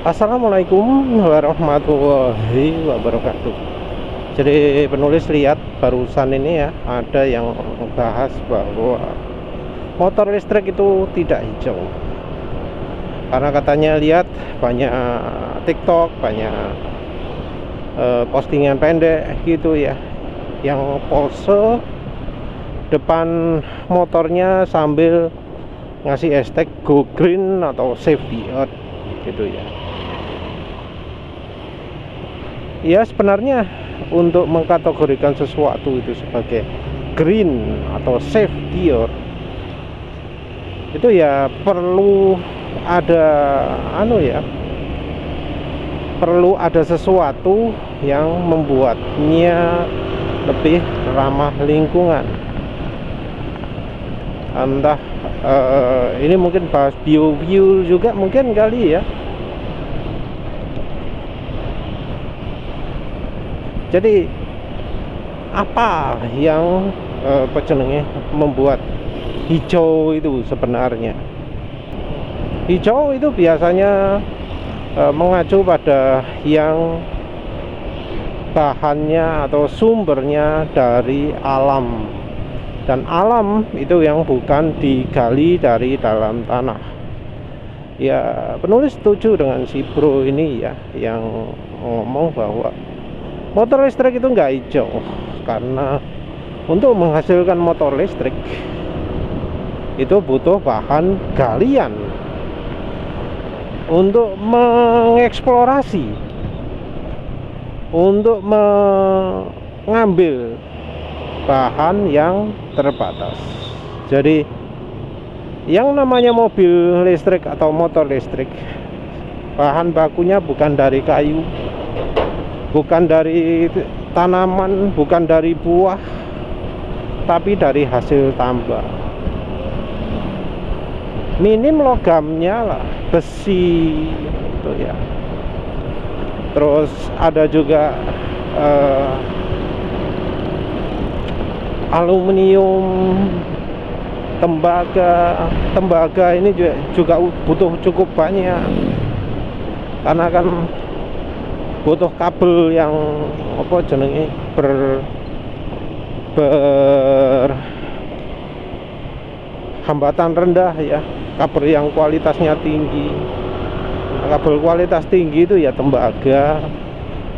Assalamualaikum warahmatullahi wabarakatuh. Jadi penulis lihat barusan ini ya, ada yang bahas bahwa motor listrik itu tidak hijau. Karena katanya lihat banyak TikTok, banyak postingan pendek gitu ya, yang pose depan motornya sambil ngasih hashtag go green atau save the earth gitu ya. Ya sebenarnya untuk mengkategorikan sesuatu itu sebagai green atau save the earth itu ya perlu ada perlu ada sesuatu yang membuatnya lebih ramah lingkungan. Entah ini mungkin bahas biofuel juga mungkin kali ya. Jadi apa yang membuat hijau itu sebenarnya? Hijau itu biasanya mengacu pada yang bahannya atau sumbernya dari alam, dan alam itu yang bukan digali dari dalam tanah. Ya penulis setuju dengan si bro ini ya, yang ngomong bahwa motor listrik itu nggak hijau karena untuk menghasilkan motor listrik itu butuh bahan galian untuk mengeksplorasi, untuk mengambil bahan yang terbatas. Jadi yang namanya mobil listrik atau motor listrik, bahan bakunya bukan dari kayu, bukan dari tanaman, bukan dari buah, tapi dari hasil tambang. Minim logamnya lah, besi gitu ya. Terus ada juga aluminium, tembaga ini juga butuh cukup banyak, karena kan butuh kabel yang berhambatan rendah ya, kabel yang kualitasnya tinggi. Kabel kualitas tinggi itu ya tembaga,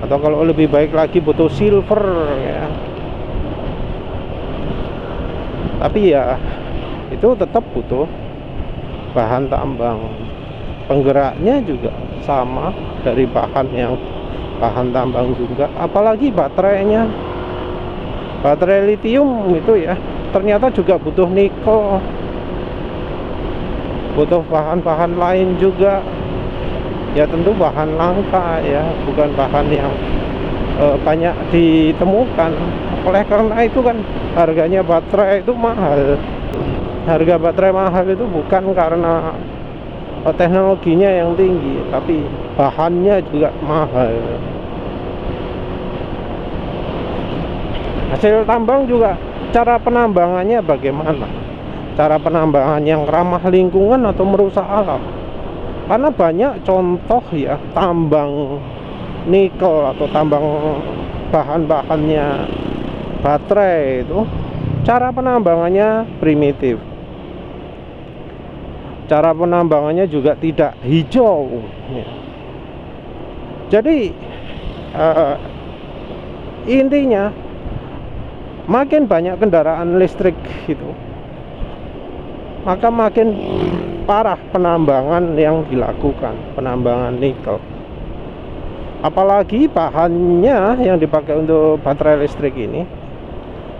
atau kalau lebih baik lagi butuh silver ya. Tapi ya itu tetap butuh bahan tambang. Penggeraknya juga sama, dari bahan tambang juga. Apalagi baterainya, baterai lithium itu ya ternyata juga butuh nikel, butuh bahan-bahan lain juga. Ya tentu bahan langka ya, bukan bahan yang banyak ditemukan. Oleh karena itu kan harganya baterai itu mahal. Harga baterai mahal itu bukan karena teknologinya yang tinggi, tapi bahannya juga mahal. Hasil tambang juga, cara penambangannya bagaimana? Cara penambangan yang ramah lingkungan atau merusak alam? Karena banyak contoh ya, tambang nikel atau tambang bahan-bahannya baterai itu cara penambangannya primitif. Cara penambangannya juga tidak hijau ya. Jadi intinya makin banyak kendaraan listrik gitu, maka makin parah penambangan yang dilakukan, penambangan nikel. Apalagi bahannya yang dipakai untuk baterai listrik ini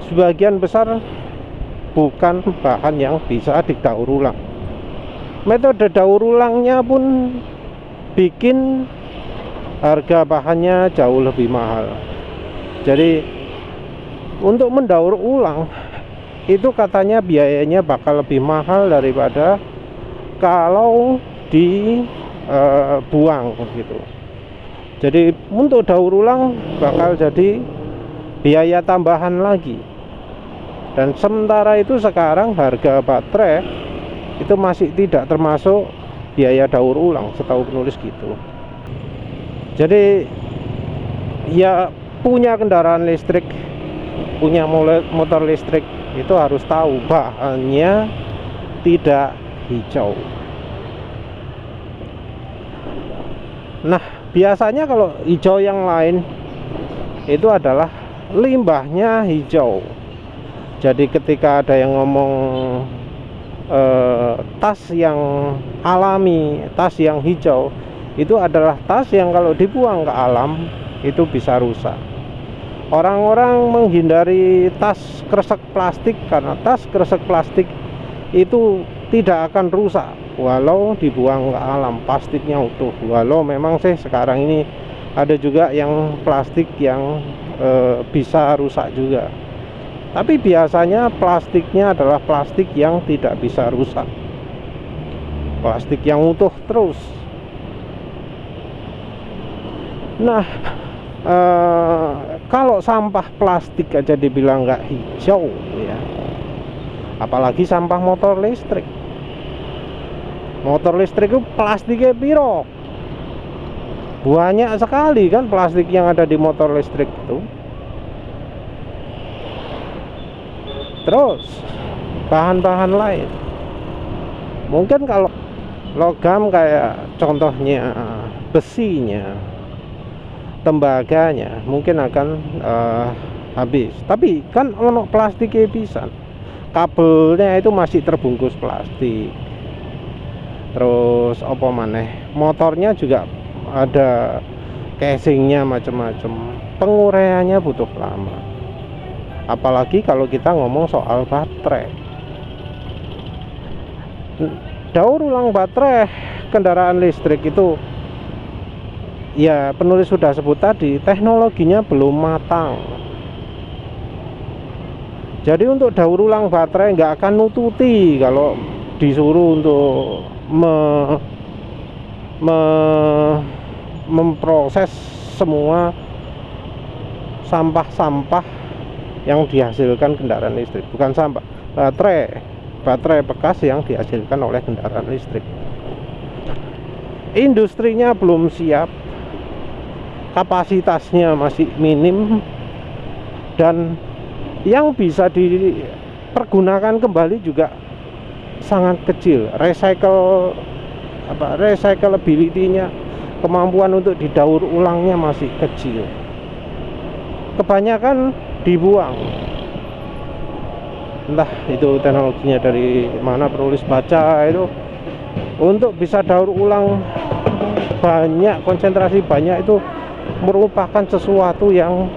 sebagian besar bukan bahan yang bisa didaur ulang. Metode daur ulangnya pun bikin harga bahannya jauh lebih mahal. Jadi untuk mendaur ulang itu katanya biayanya bakal lebih mahal daripada kalau dibuang gitu. Jadi untuk daur ulang bakal jadi biaya tambahan lagi. Dan sementara itu sekarang harga baterai itu masih tidak termasuk biaya daur ulang, setahu penulis gitu. Jadi ya punya kendaraan listrik, punya motor listrik itu harus tahu bahannya tidak hijau. Nah, biasanya kalau hijau yang lain itu adalah limbahnya hijau. Jadi ketika ada yang ngomong tas yang alami, tas yang hijau, itu adalah tas yang kalau dibuang ke alam itu bisa rusak. Orang-orang menghindari tas kresek plastik karena tas kresek plastik itu tidak akan rusak walau dibuang ke alam, plastiknya utuh. Walau memang sih sekarang ini ada juga yang plastik yang bisa rusak juga, tapi biasanya plastiknya adalah plastik yang tidak bisa rusak, plastik yang utuh terus. Nah, kalau sampah plastik aja dibilang nggak hijau ya, apalagi sampah motor listrik. Motor listrik itu plastiknya piro, banyak sekali kan plastik yang ada di motor listrik itu. Terus bahan-bahan lain, mungkin kalau logam kayak contohnya besinya, tembaganya mungkin akan habis. Tapi kan ono plastiknya pisan, kabelnya itu masih terbungkus plastik. Terus apa maneh, motornya juga ada casingnya macam-macam, penguraiannya butuh lama. Apalagi kalau kita ngomong soal baterai, daur ulang baterai kendaraan listrik itu ya penulis sudah sebut tadi, teknologinya belum matang. Jadi untuk daur ulang baterai nggak akan nututi kalau disuruh untuk memproses semua sampah-sampah yang dihasilkan kendaraan listrik. Bukan sampah, baterai bekas yang dihasilkan oleh kendaraan listrik. Industrinya belum siap, kapasitasnya masih minim, dan yang bisa dipergunakan kembali juga sangat kecil. Recyclability-nya, kemampuan untuk didaur ulangnya masih kecil. Kebanyakan dibuang. Entah itu teknologinya dari mana penulis baca itu, untuk bisa daur ulang banyak, konsentrasi banyak, itu merupakan sesuatu yang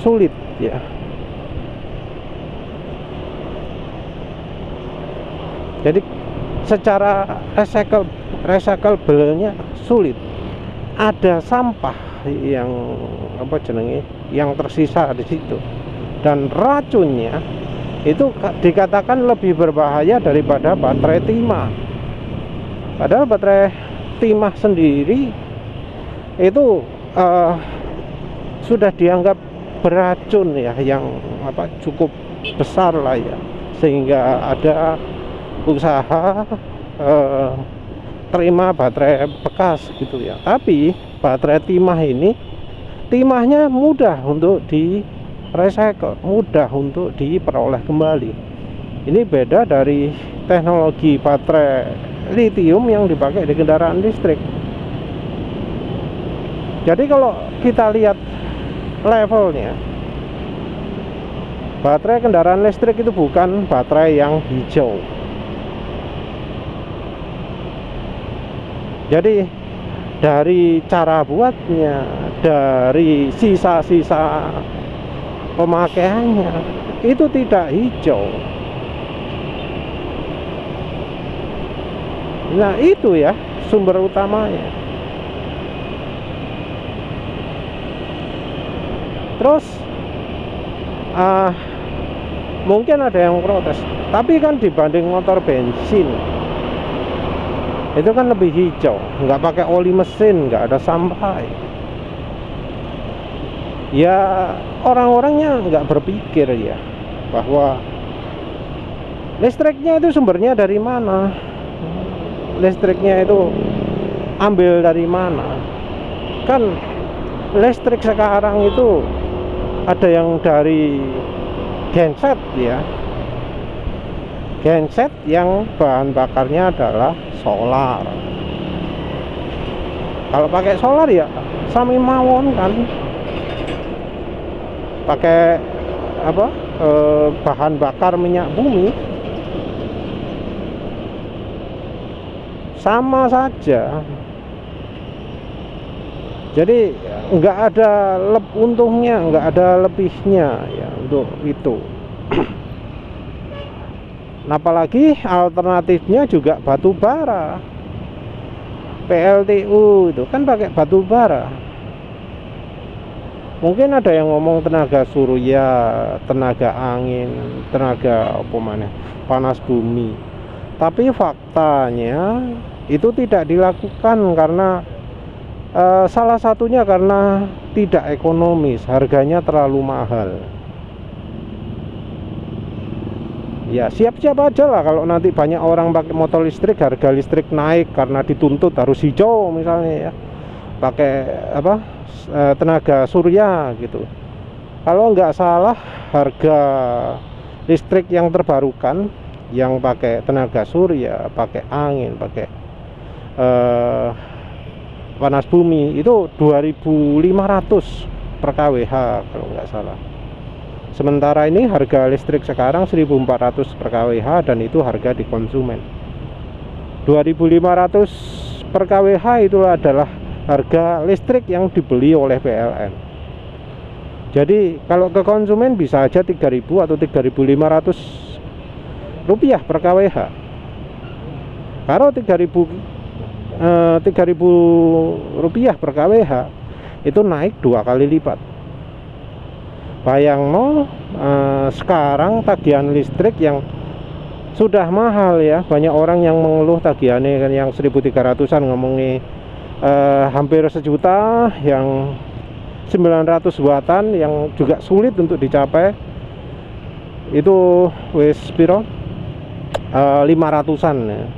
sulit ya. Jadi secara recyclable-nya sulit. Ada sampah yang yang tersisa di situ, dan racunnya itu dikatakan lebih berbahaya daripada baterai timah. Padahal baterai timah sendiri itu sudah dianggap beracun ya, yang cukup besar lah ya, sehingga ada usaha terima baterai bekas gitu ya. Tapi baterai timah ini, timahnya mudah untuk di recycle, mudah untuk diperoleh kembali. Ini beda dari teknologi baterai lithium yang dipakai di kendaraan listrik. Jadi kalau kita lihat levelnya, baterai kendaraan listrik itu bukan baterai yang hijau. Jadi dari cara buatnya, dari sisa-sisa pemakaiannya, itu tidak hijau. Nah itu ya sumber utamanya. Terus mungkin ada yang protes, tapi kan dibanding motor bensin itu kan lebih hijau, nggak pakai oli mesin, nggak ada sampah. Ya orang-orangnya nggak berpikir ya bahwa listriknya itu sumbernya dari mana. Listriknya itu ambil dari mana? Kan listrik sekarang itu ada yang dari genset ya, genset yang bahan bakarnya adalah solar. Kalau pakai solar ya sami mawon kan, pakai apa, bahan bakar minyak bumi, sama saja. Jadi nggak ada untungnya, nggak ada lebihnya ya untuk itu. Nah, apalagi alternatifnya juga batu bara. PLTU itu kan pakai batu bara. Mungkin ada yang ngomong tenaga surya, tenaga angin, tenaga apa mana, panas bumi. Tapi faktanya itu tidak dilakukan karena salah satunya karena tidak ekonomis, harganya terlalu mahal. Ya siap-siap aja lah kalau nanti banyak orang pakai motor listrik, harga listrik naik karena dituntut harus hijau misalnya ya, pakai apa, tenaga surya gitu. Kalau nggak salah harga listrik yang terbarukan yang pakai tenaga surya, pakai angin, pakai panas bumi itu 2.500 per kWh kalau nggak salah. Sementara ini harga listrik sekarang 1.400 per kWh dan itu harga di konsumen. 2.500 per kWh itu adalah harga listrik yang dibeli oleh PLN. Jadi kalau ke konsumen bisa aja 3.000 atau 3.500 rupiah per kWh. Kalau 3.000 rupiah per kWh itu naik 2 kali lipat. Bayang sekarang tagihan listrik yang sudah mahal ya, banyak orang yang mengeluh tagihannya kan yang 1.300-an, ngomongnya hampir sejuta, yang 900 wattan yang juga sulit untuk dicapai itu wis piro 500-an ya.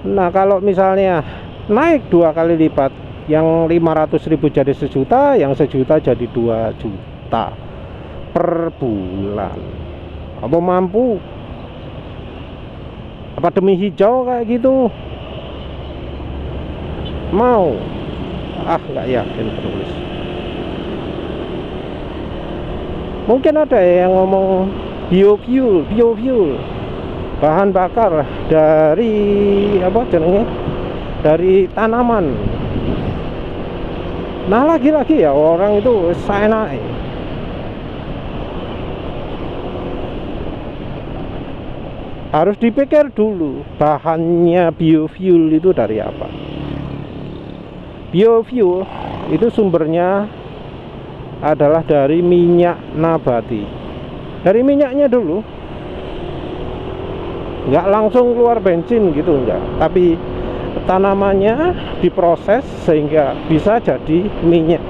Nah kalau misalnya naik 2 kali lipat, yang 500.000 jadi sejuta, yang sejuta jadi 2 juta per bulan. Apa mampu? Apa demi hijau kayak gitu? Mau? Nggak yakin penulis. Mungkin ada yang ngomong biofuel, bahan bakar dari apa jenenge, dari tanaman. Nah lagi-lagi ya orang itu seenak. Harus dipikir dulu bahannya biofuel itu dari apa. Biofuel itu sumbernya adalah dari minyak nabati. Dari minyaknya dulu, nggak langsung keluar bensin gitu, enggak, tapi tanamannya diproses sehingga bisa jadi minyak.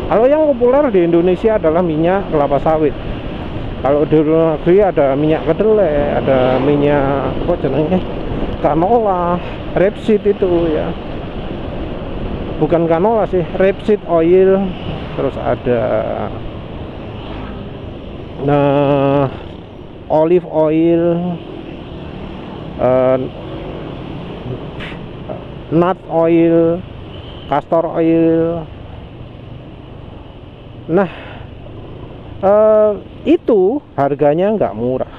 Kalau yang populer di Indonesia adalah minyak kelapa sawit. Kalau di luar negeri ada minyak kedelai, ada minyak apa jenenge, canola, rapeseed itu ya. Bukan canola sih, rapeseed oil. Terus ada olive oil, nut oil, castor oil. Nah itu harganya nggak murah,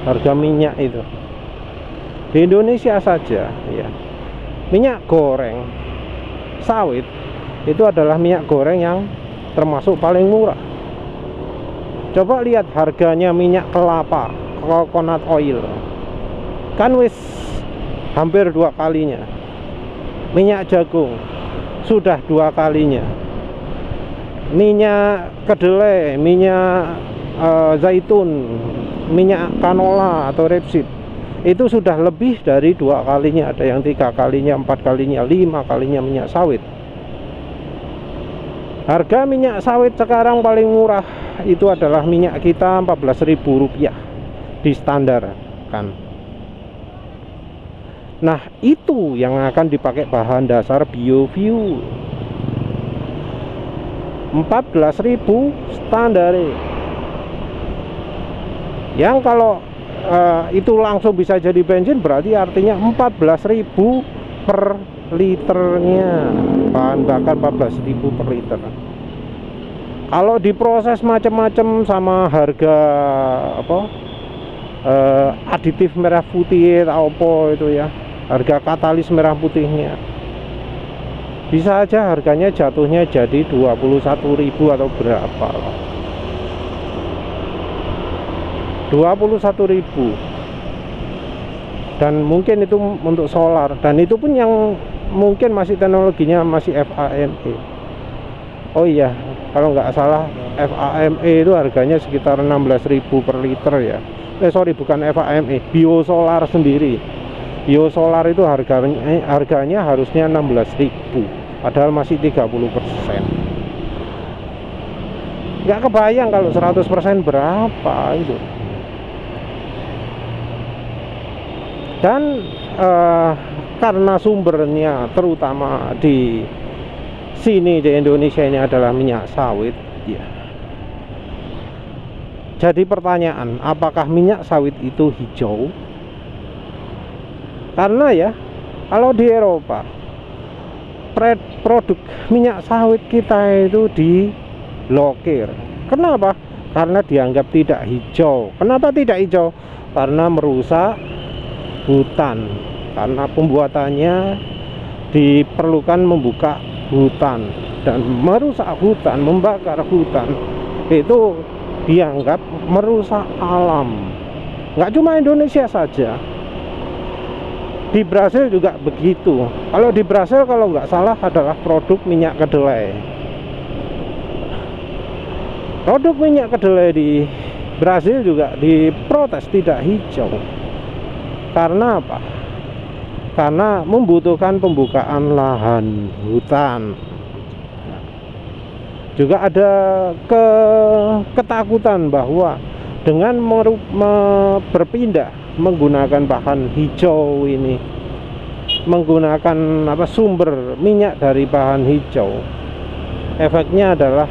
harga minyak itu di Indonesia saja ya. Minyak goreng sawit itu adalah minyak goreng yang termasuk paling murah. Coba lihat harganya minyak kelapa, coconut oil, kan wis hampir 2 kalinya. Minyak jagung sudah 2 kalinya. Minyak kedelai, minyak zaitun, minyak canola atau rapeseed itu sudah lebih dari 2 kalinya. Ada yang 3 kalinya, 4 kalinya, 5 kalinya minyak sawit. Harga minyak sawit sekarang paling murah itu adalah minyak kita 14.000 rupiah distandarkan. Nah, itu yang akan dipakai bahan dasar biofuel. 14.000 standar. Yang kalau itu langsung bisa jadi bensin, berarti artinya 14.000 per liternya. Bahan bakar 14.000 per liter. Kalau diproses macam-macam sama harga aditif merah putih atau apa itu ya, harga katalis merah putihnya, bisa aja harganya jatuhnya jadi 21.000 atau berapa loh. 21.000. Dan mungkin itu untuk solar, dan itu pun yang mungkin masih teknologinya masih FAME. Oh iya, kalau nggak salah FAME itu harganya sekitar 16.000 per liter ya. Sorry, bukan FAME, biosolar sendiri. Biosolar itu harganya harusnya 16.000, padahal masih 30%. Nggak kebayang kalau 100% berapa itu. Dan karena sumbernya terutama di sini di Indonesia ini adalah minyak sawit ya. Jadi pertanyaan, apakah minyak sawit itu hijau? Karena ya, kalau di Eropa produk minyak sawit kita itu diblokir. Kenapa? Karena dianggap tidak hijau. Kenapa tidak hijau? Karena merusak hutan. Karena pembuatannya diperlukan membuka hutan, dan merusak hutan, membakar hutan itu dianggap merusak alam. Nggak cuma Indonesia saja, di Brasil juga begitu. Kalau di Brasil kalau nggak salah adalah produk minyak kedelai. Produk minyak kedelai di Brasil juga diprotes tidak hijau. Karena apa? Karena membutuhkan pembukaan lahan hutan. Juga ada ketakutan bahwa dengan berpindah menggunakan bahan hijau ini, menggunakan sumber minyak dari bahan hijau, efeknya adalah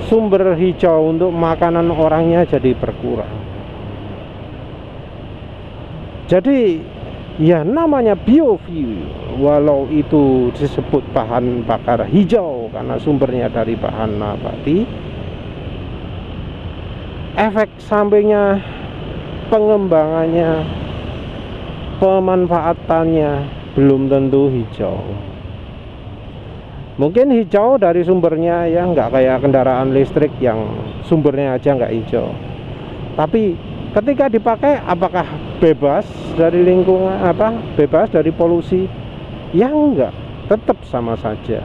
sumber hijau untuk makanan orangnya jadi berkurang. Jadi ya namanya biofuel, walau itu disebut bahan bakar hijau karena sumbernya dari bahan nabati, efek sampingnya, pengembangannya, pemanfaatannya belum tentu hijau. Mungkin hijau dari sumbernya ya, nggak kayak kendaraan listrik yang sumbernya aja nggak hijau. Tapi ketika dipakai, apakah bebas dari lingkungan, bebas dari polusi? Ya enggak, tetap sama saja.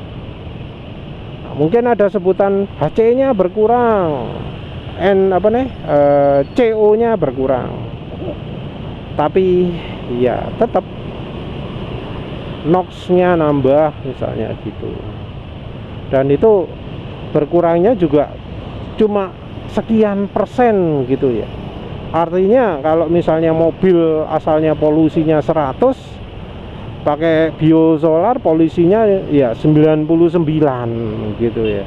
Nah, mungkin ada sebutan HC-nya berkurang, CO-nya berkurang, tapi ya tetap NOx-nya nambah misalnya gitu. Dan itu berkurangnya juga cuma sekian persen gitu ya. Artinya kalau misalnya mobil asalnya polusinya 100, pakai biosolar polusinya ya 99 gitu ya.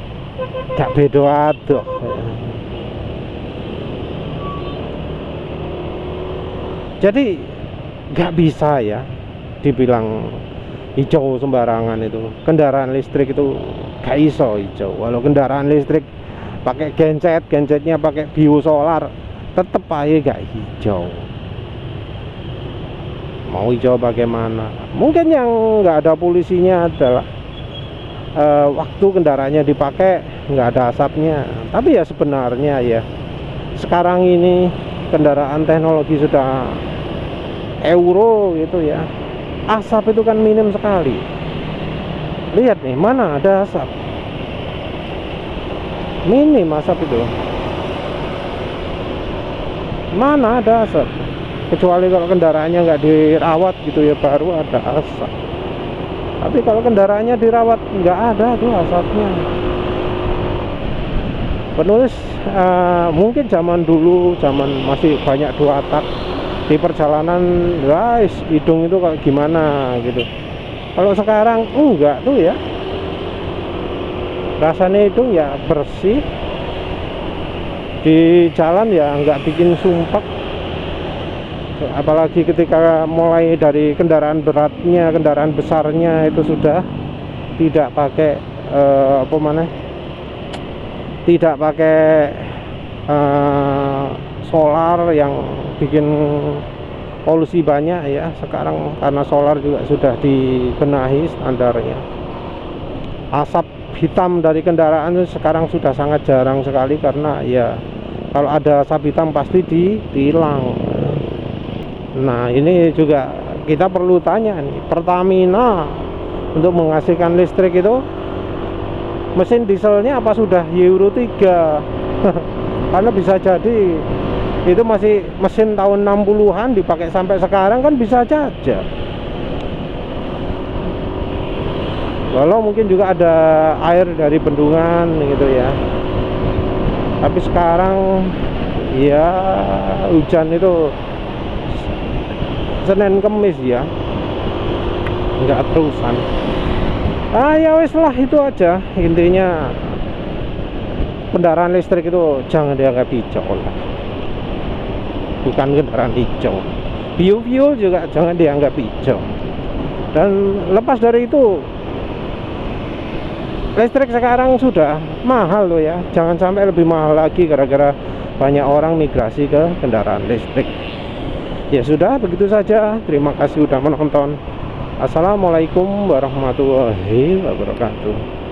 Gak beda adoh. Jadi gak bisa ya dibilang hijau sembarangan itu. Kendaraan listrik itu gak iso hijau. Walau kendaraan listrik pakai gensetnya pakai biosolar, tetep aja gak hijau. Mau hijau bagaimana? Mungkin yang nggak ada polusinya adalah waktu kendaraannya dipakai nggak ada asapnya. Tapi ya sebenarnya ya sekarang ini kendaraan teknologi sudah euro gitu ya, asap itu kan minim sekali. Lihat nih, mana ada asap? Minim asap itu. Mana ada asap? Kecuali kalau kendaraannya nggak dirawat gitu ya, baru ada asap. Tapi kalau kendaraannya dirawat, nggak ada tuh asapnya. penulis mungkin zaman dulu, zaman masih banyak dua tak di perjalanan, guys, hidung itu kayak gimana gitu. Kalau sekarang enggak tuh ya, rasanya hidung ya bersih, di jalan ya nggak bikin sumpek. Apalagi ketika mulai dari kendaraan beratnya, kendaraan besarnya itu sudah tidak pakai apa mana, tidak pakai solar yang bikin polusi banyak ya. Sekarang karena solar juga sudah dibenahi standarnya. Asap hitam dari kendaraan itu sekarang sudah sangat jarang sekali, karena ya kalau ada asap hitam pasti ditilang. Nah, ini juga kita perlu tanya nih, Pertamina untuk menghasilkan listrik itu mesin dieselnya apa sudah Euro 3? Karena bisa jadi itu masih mesin tahun 60-an dipakai sampai sekarang, kan bisa saja. Walau mungkin juga ada air dari bendungan gitu ya. Tapi sekarang ya hujan itu Senin Kemis ya, nggak terusan. Ya wes lah, itu aja intinya. Kendaraan listrik itu jangan dianggap hijau lah, bukan kendaraan hijau. Biofuel juga jangan dianggap hijau. Dan lepas dari itu, listrik sekarang sudah mahal loh ya. Jangan sampai lebih mahal lagi gara-gara banyak orang migrasi ke kendaraan listrik. Ya sudah, begitu saja. Terima kasih sudah menonton. Assalamualaikum warahmatullahi wabarakatuh.